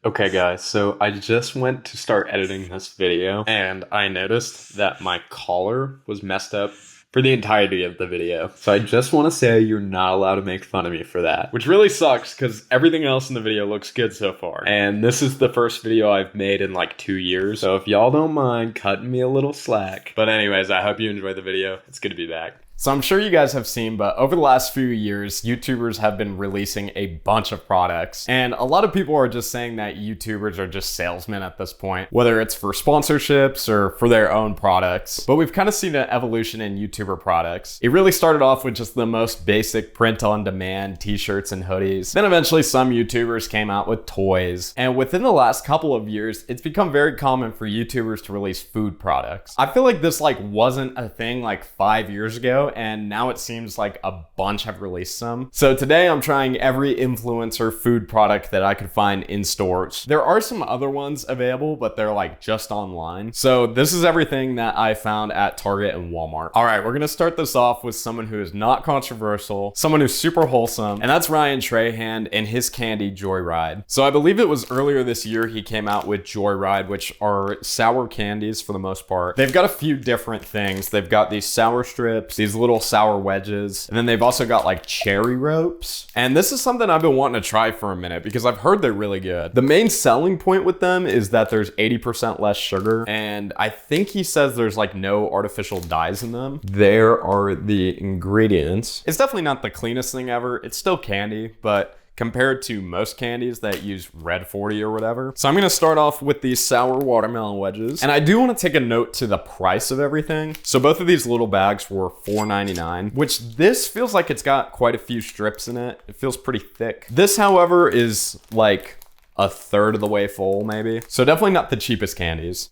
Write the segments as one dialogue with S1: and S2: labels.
S1: Okay guys, so I just went to start editing this video and I noticed that my collar was messed up for the entirety of the video. So I just want to say you're not allowed to make fun of me for that, which really sucks because everything else in the video looks good so far. And this is the first video I've made in like 2 years. So if y'all don't mind cutting me a little slack. But anyways, I hope you enjoyed the video. It's good to be back.
S2: So I'm sure you guys have seen, but over the last few years, YouTubers have been releasing a bunch of products. And a lot of people are just saying that YouTubers are just salesmen at this point, whether it's for sponsorships or for their own products. But we've kind of seen an evolution in YouTuber products. It really started off with just the most basic print-on-demand t-shirts and hoodies. Then eventually some YouTubers came out with toys. And within the last couple of years, it's become very common for YouTubers to release food products. I feel like this wasn't a thing like 5 years ago, and now it seems like a bunch have released some. So today I'm trying every influencer food product that I could find in stores. There are some other ones available, but they're like just online. So this is everything that I found at Target and Walmart. All right, we're gonna start this off with someone who is not controversial, someone who's super wholesome, and that's Ryan Trahan and his candy Joyride. So I believe it was earlier this year he came out with Joyride, which are sour candies for the most part. They've got a few different things. They've got these sour strips, these little sour wedges, and then they've also got like cherry ropes. And this is something I've been wanting to try for a minute because I've heard they're really good. The main selling point with them is that there's 80% less sugar, and I think he says there's like no artificial dyes in them. There are the ingredients. It's definitely not the cleanest thing ever. It's still candy, but compared to most candies that use Red 40 or whatever. So I'm gonna start off with these sour watermelon wedges. And I do wanna take a note to the price of everything. So both of these little bags were $4.99, which this feels like it's got quite a few strips in it. It feels pretty thick. This, however, is like a third of the way full, maybe. So definitely not the cheapest candies.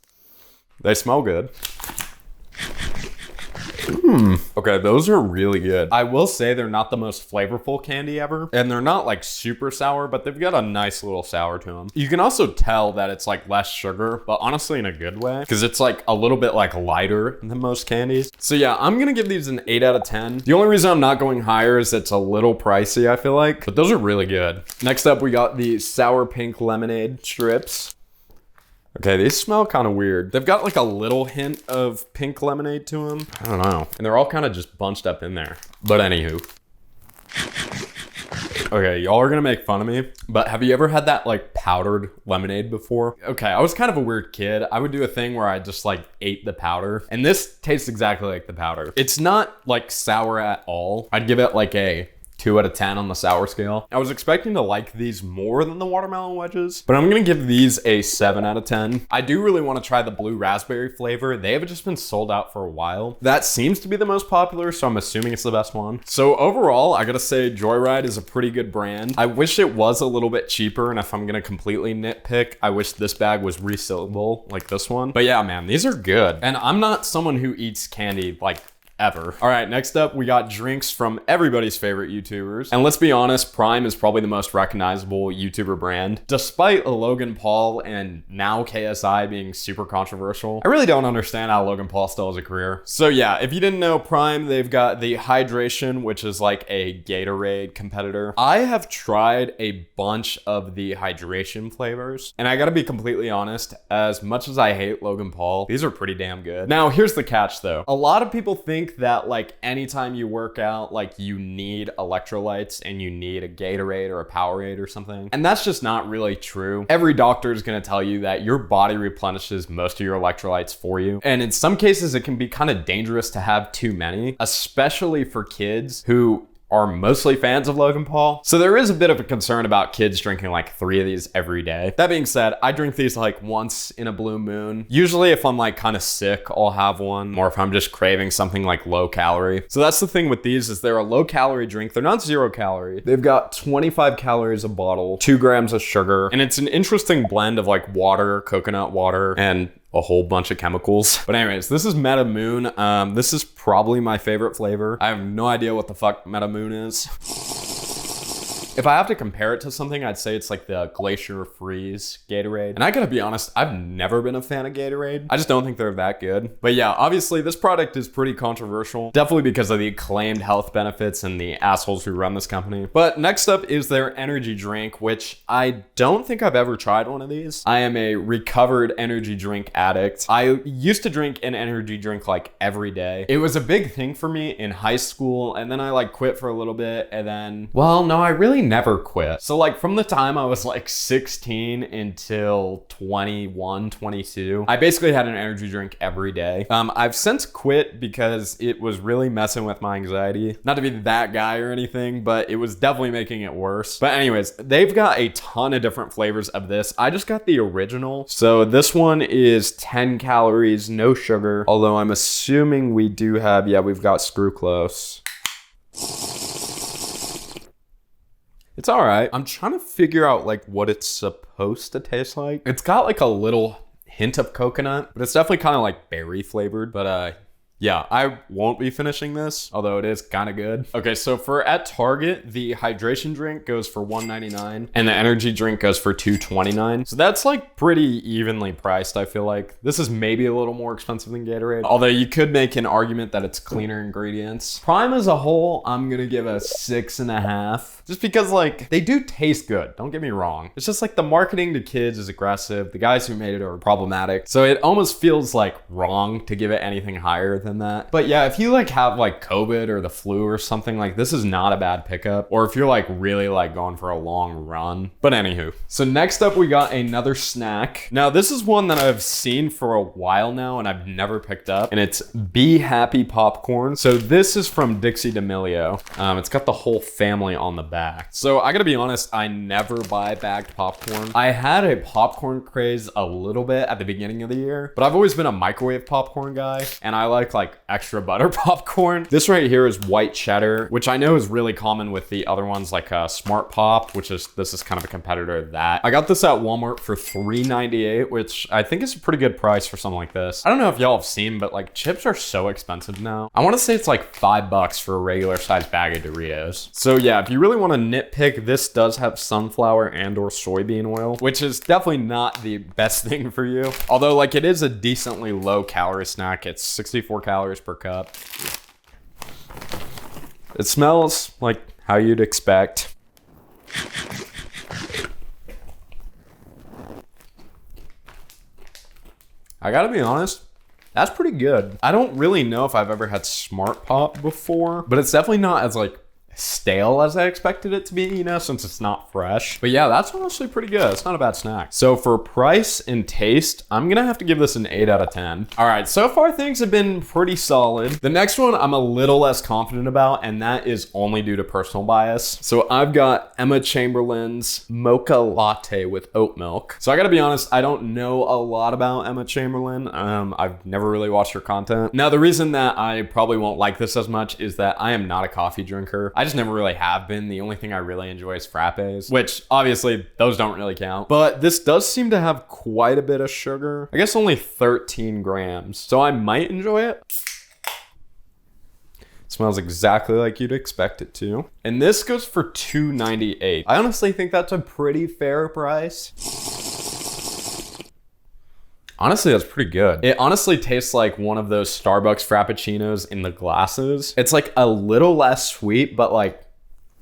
S2: They smell good. Okay, those are really good. I will say they're not the most flavorful candy ever, and they're not like super sour, but they've got a nice little sour to them. You can also tell that it's like less sugar, but honestly in a good way, because it's like a little bit like lighter than most candies. So yeah, I'm gonna give these an 8 out of 10. The only reason I'm not going higher is it's a little pricey, I feel like, but those are really good. Next up, we got the sour pink lemonade strips. Okay, these smell kind of weird. They've got like a little hint of pink lemonade to them. I don't know. And they're all kind of just bunched up in there. But anywho. Okay, y'all are gonna make fun of me, but have you ever had that like powdered lemonade before? Okay, I was kind of a weird kid. I would do a thing where I just like ate the powder, and this tastes exactly like the powder. It's not like sour at all. I'd give it like a 2 out of 10 on the sour scale. I was expecting to like these more than the watermelon wedges, but I'm gonna give these a 7 out of 10. I do really want to try the blue raspberry flavor. They have just been sold out for a while. That seems to be the most popular, so I'm assuming it's the best one. So overall, I gotta say Joyride is a pretty good brand. I wish it was a little bit cheaper, and if I'm gonna completely nitpick, I wish this bag was resealable like this one. But yeah, man, these are good. And I'm not someone who eats candy like ever. All right, next up, we got drinks from everybody's favorite YouTubers. And let's be honest, Prime is probably the most recognizable YouTuber brand. Despite Logan Paul and now KSI being super controversial, I really don't understand how Logan Paul still has a career. So yeah, if you didn't know, Prime, they've got the Hydration, which is like a Gatorade competitor. I have tried a bunch of the hydration flavors, and I gotta be completely honest, as much as I hate Logan Paul, these are pretty damn good. Now, here's the catch though. A lot of people think that like anytime you work out, like you need electrolytes and you need a Gatorade or a Powerade or something. And that's just not really true. Every doctor is going to tell you that your body replenishes most of your electrolytes for you. And in some cases, it can be kind of dangerous to have too many, especially for kids who are mostly fans of Logan Paul. So there is a bit of a concern about kids drinking like 3 of these every day. That being said, I drink these like once in a blue moon. Usually if I'm like kind of sick, I'll have one, or if I'm just craving something like low calorie. So that's the thing with these, is they're a low calorie drink. They're not 0 calorie. They've got 25 calories a bottle, 2 grams of sugar, and it's an interesting blend of like water, coconut water, and a whole bunch of chemicals. But anyways, this is Meta Moon. This is probably my favorite flavor. I have no idea what the fuck Meta Moon is. If I have to compare it to something, I'd say it's like the Glacier Freeze Gatorade. And I gotta be honest, I've never been a fan of Gatorade. I just don't think they're that good. But yeah, obviously this product is pretty controversial. Definitely because of the claimed health benefits and the assholes who run this company. But next up is their energy drink, which I don't think I've ever tried one of these. I am a recovered energy drink addict. I used to drink an energy drink like every day. It was a big thing for me in high school, and then I like quit for a little bit, and then, well, no, I really never quit. So like from the time I was like 16 until 21, 22, I basically had an energy drink every day. I've since quit because it was really messing with my anxiety. Not to be that guy or anything, but it was definitely making it worse. But anyways, they've got a ton of different flavors of this. I just got the original. So this one is 10 calories, no sugar. Although I'm assuming we do have, yeah, we've got screw close. It's all right. I'm trying to figure out like what it's supposed to taste like. It's got like a little hint of coconut, but it's definitely kind of like berry flavored. But yeah, I won't be finishing this, although it is kind of good. Okay, so for at Target, the hydration drink goes for $1.99 and the energy drink goes for $2.29. So that's like pretty evenly priced, I feel like. This is maybe a little more expensive than Gatorade, although you could make an argument that it's cleaner ingredients. Prime as a whole, I'm gonna give a 6.5. Just because like they do taste good, don't get me wrong. It's just like the marketing to kids is aggressive. The guys who made it are problematic. So it almost feels like wrong to give it anything higher than that. But yeah, if you like have like COVID or the flu or something, like this is not a bad pickup. Or if you're like really like going for a long run. But anywho, so next up we got another snack. Now this is one that I've seen for a while now and I've never picked up, and it's Be Happy popcorn. So this is from Dixie D'Amelio. It's got the whole family on the back. So I gotta be honest, I never buy bagged popcorn. I had a popcorn craze a little bit at the beginning of the year, but I've always been a microwave popcorn guy, and I like extra butter popcorn. This right here is white cheddar, which I know is really common with the other ones like Smart Pop, this is kind of a competitor of that. I got this at Walmart for $3.98, which I think is a pretty good price for something like this. I don't know if y'all have seen, but like chips are so expensive now. I want to say it's like $5 for a regular size bag of Doritos. So yeah, if you really want to nitpick, this does have sunflower and or soybean oil, which is definitely not the best thing for you. Although like it is a decently low calorie snack. It's 64 calories per cup. It smells like how you'd expect. I gotta be honest, that's pretty good. I don't really know if I've ever had Smart Pop before, but it's definitely not as like stale as I expected it to be, you know, since it's not fresh. But yeah, that's honestly pretty good. It's not a bad snack. So for price and taste, I'm gonna have to give this an 8 out of 10. All right, so far things have been pretty solid. The next one I'm a little less confident about, and that is only due to personal bias. So I've got Emma Chamberlain's Mocha Latte with oat milk. So I gotta be honest, I don't know a lot about Emma Chamberlain. I've never really watched her content. Now, the reason that I probably won't like this as much is that I am not a coffee drinker. I just never really have been. The only thing I really enjoy is frappes, which obviously those don't really count. But this does seem to have quite a bit of sugar. I guess only 13 grams. So I might enjoy it. Smells exactly like you'd expect it to. And this goes for $2.98. I honestly think that's a pretty fair price. Honestly, that's pretty good. It honestly tastes like one of those Starbucks Frappuccinos in the glasses. It's like a little less sweet, but like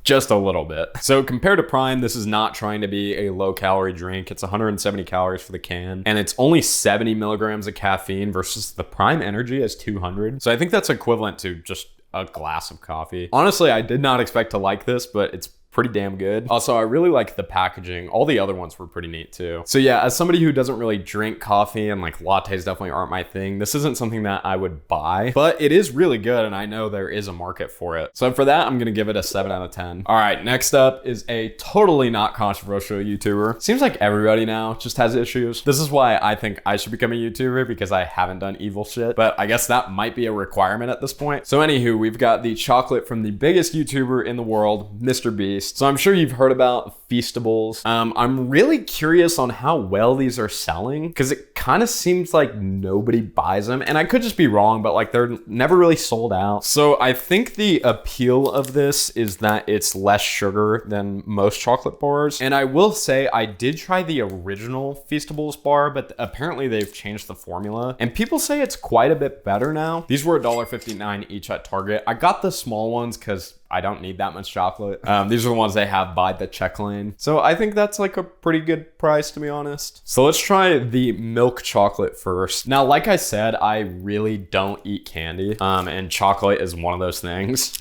S2: just a little bit. So compared to Prime, this is not trying to be a low calorie drink. It's 170 calories for the can, and it's only 70 milligrams of caffeine versus the Prime Energy is 200. So I think that's equivalent to just a glass of coffee. Honestly, I did not expect to like this, but it's pretty damn good. Also, I really like the packaging. All the other ones were pretty neat too. So yeah, as somebody who doesn't really drink coffee, and like lattes definitely aren't my thing, this isn't something that I would buy, but it is really good, and I know there is a market for it. So for that, I'm gonna give it a 7 out of 10. All right, next up is a totally not controversial YouTuber. Seems like everybody now just has issues. This is why I think I should become a YouTuber, because I haven't done evil shit, but I guess that might be a requirement at this point. So anywho, we've got the chocolate from the biggest YouTuber in the world, Mr. Beast. taste. So I'm sure you've heard about Feastables. I'm really curious on how well these are selling because it kind of seems like nobody buys them. And I could just be wrong, but like they're never really sold out. So I think the appeal of this is that it's less sugar than most chocolate bars. And I will say I did try the original Feastables bar, but apparently they've changed the formula. And people say it's quite a bit better now. These were $1.59 each at Target. I got the small ones because I don't need that much chocolate. These are the ones they have by the check lane. So I think that's like a pretty good price, to be honest. So let's try the milk chocolate first. Now, like I said, I really don't eat candy. And chocolate is one of those things.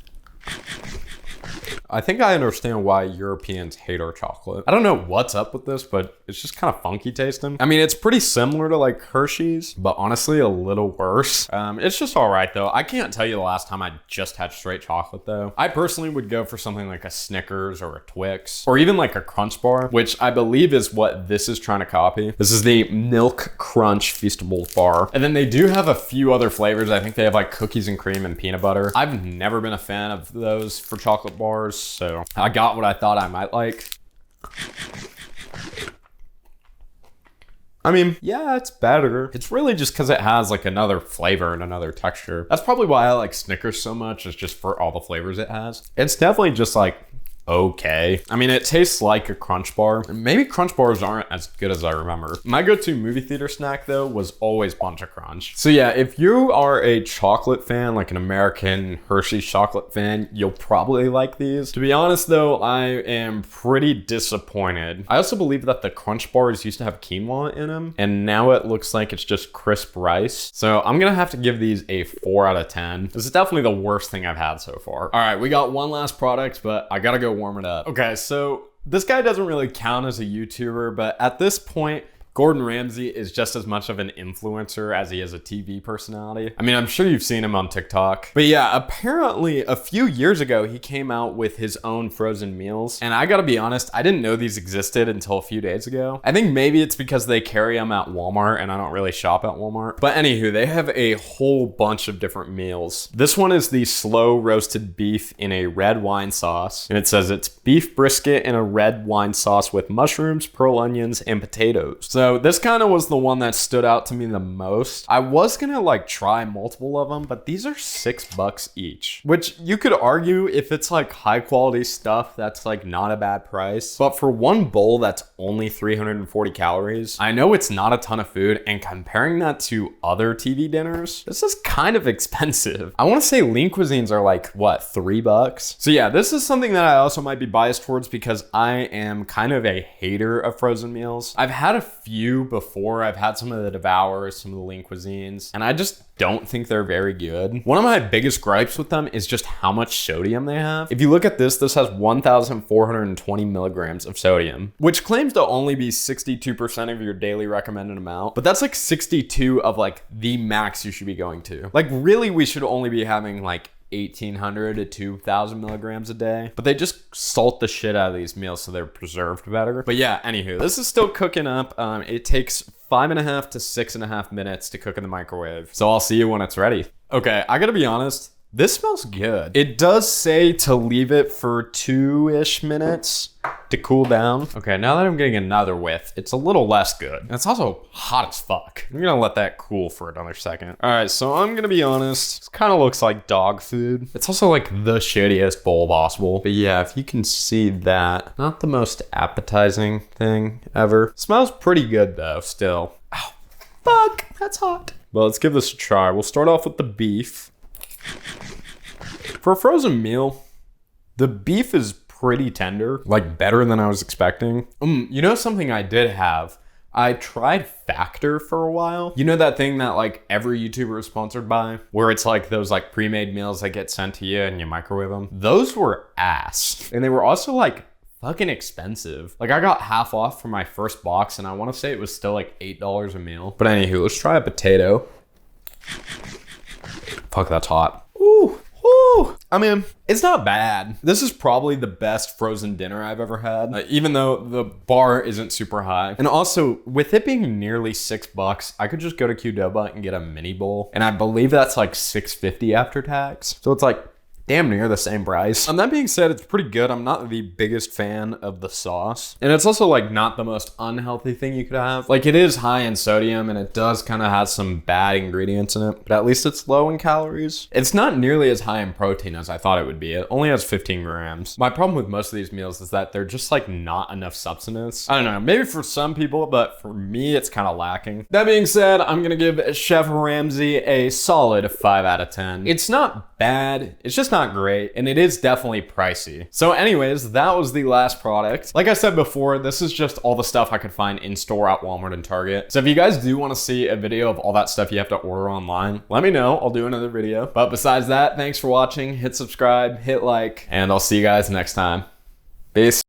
S2: I think I understand why Europeans hate our chocolate. I don't know what's up with this, but it's just kind of funky tasting. I mean, it's pretty similar to like Hershey's, but honestly a little worse. It's just all right though. I can't tell you the last time I just had straight chocolate though. I personally would go for something like a Snickers or a Twix, or even like a Crunch bar, which I believe is what this is trying to copy. This is the Milk Crunch Feastables bar. And then they do have a few other flavors. I think they have like cookies and cream and peanut butter. I've never been a fan of those for chocolate bars, so I got what I thought I might like. I mean, yeah, it's better. It's really just because it has like another flavor and another texture. That's probably why I like Snickers so much, is just for all the flavors it has. It's definitely just like okay. I mean, it tastes like a Crunch bar. Maybe Crunch bars aren't as good as I remember. My go-to movie theater snack though was always Bunch of Crunch. So yeah, if you are a chocolate fan, like an American Hershey's chocolate fan, you'll probably like these. To be honest though, I am pretty disappointed. I also believe that the Crunch bars used to have quinoa in them, and now it looks like it's just crisp rice. So I'm gonna have to give these a 4 out of 10. This is definitely the worst thing I've had so far. All right, we got one last product, but I gotta go warm it up. Okay, so this guy doesn't really count as a YouTuber, but at this point, Gordon Ramsay is just as much of an influencer as he is a TV personality. I mean, I'm sure you've seen him on TikTok. But yeah, apparently a few years ago, he came out with his own frozen meals. And I gotta be honest, I didn't know these existed until a few days ago. I think maybe it's because they carry them at Walmart and I don't really shop at Walmart. But anywho, they have a whole bunch of different meals. This one is the slow roasted beef in a red wine sauce. And it says it's beef brisket in a red wine sauce with mushrooms, pearl onions, and potatoes. So this kind of was the one that stood out to me the most. I was gonna like try multiple of them, but these are $6 each, which you could argue if it's like high quality stuff, that's like not a bad price. But for one bowl that's only 340 calories, I know it's not a ton of food, and comparing that to other TV dinners, this is kind of expensive. I want to say lean cuisines are like, what, $3? So yeah, this is something that I also might be biased towards because I am kind of a hater of frozen meals. I've had a few before. I've had some of the Devours, some of the lean cuisines, and I just don't think they're very good. One of my biggest gripes with them is just how much sodium they have. If you look at this has 1,420 milligrams of sodium, which claims to only be 62% of your daily recommended amount, but that's like 62 of like the max you should be going to. Like really, we should only be having like 1,800 to 2,000 milligrams a day, but they just salt the shit out of these meals so they're preserved better. But yeah, anywho, this is still cooking up. It takes 5.5 to 6.5 minutes to cook in the microwave. So I'll see you when it's ready. Okay, I gotta be honest, this smells good. It does say to leave it for 2-ish minutes to cool down. Okay, now that I'm getting another whiff, it's a little less good. And it's also hot as fuck. I'm gonna let that cool for another second. All right, so I'm gonna be honest, it kind of looks like dog food. It's also like the shittiest bowl possible. But yeah, if you can see that, not the most appetizing thing ever. Smells pretty good though, still. Oh, fuck, that's hot. Well, let's give this a try. We'll start off with the beef. For a frozen meal, the beef is pretty tender, like better than I was expecting. You know something I did have? I tried Factor for a while. You know that thing that like every YouTuber is sponsored by? Where it's like those like pre-made meals that get sent to you and you microwave them? Those were ass. And they were also like fucking expensive. Like I got half off for my first box and I want to say it was still like $8 a meal. But anywho, let's try a potato. Fuck, that's hot. Ooh. Ooh. I mean, it's not bad. This is probably the best frozen dinner I've ever had, even though the bar isn't super high. And also, with it being nearly $6, I could just go to Qdoba and get a mini bowl. And I believe that's like $6.50 after tax. So it's like damn near the same price. That being said, it's pretty good. I'm not the biggest fan of the sauce. And it's also like not the most unhealthy thing you could have. Like it is high in sodium and it does kind of have some bad ingredients in it, but at least it's low in calories. It's not nearly as high in protein as I thought it would be. It only has 15 grams. My problem with most of these meals is that they're just like not enough substance. I don't know, maybe for some people, but for me, it's kind of lacking. That being said, I'm gonna give Chef Ramsay a solid 5 out of 10. It's not bad, it's just not great, and it is definitely pricey. So anyways, that was the last product. Like I said before, this is just all the stuff I could find in store at Walmart and Target. So if you guys do want to see a video of all that stuff you have to order online, let me know. I'll do another video. But besides that, thanks for watching. Hit subscribe, hit like, and I'll see you guys next time. Peace.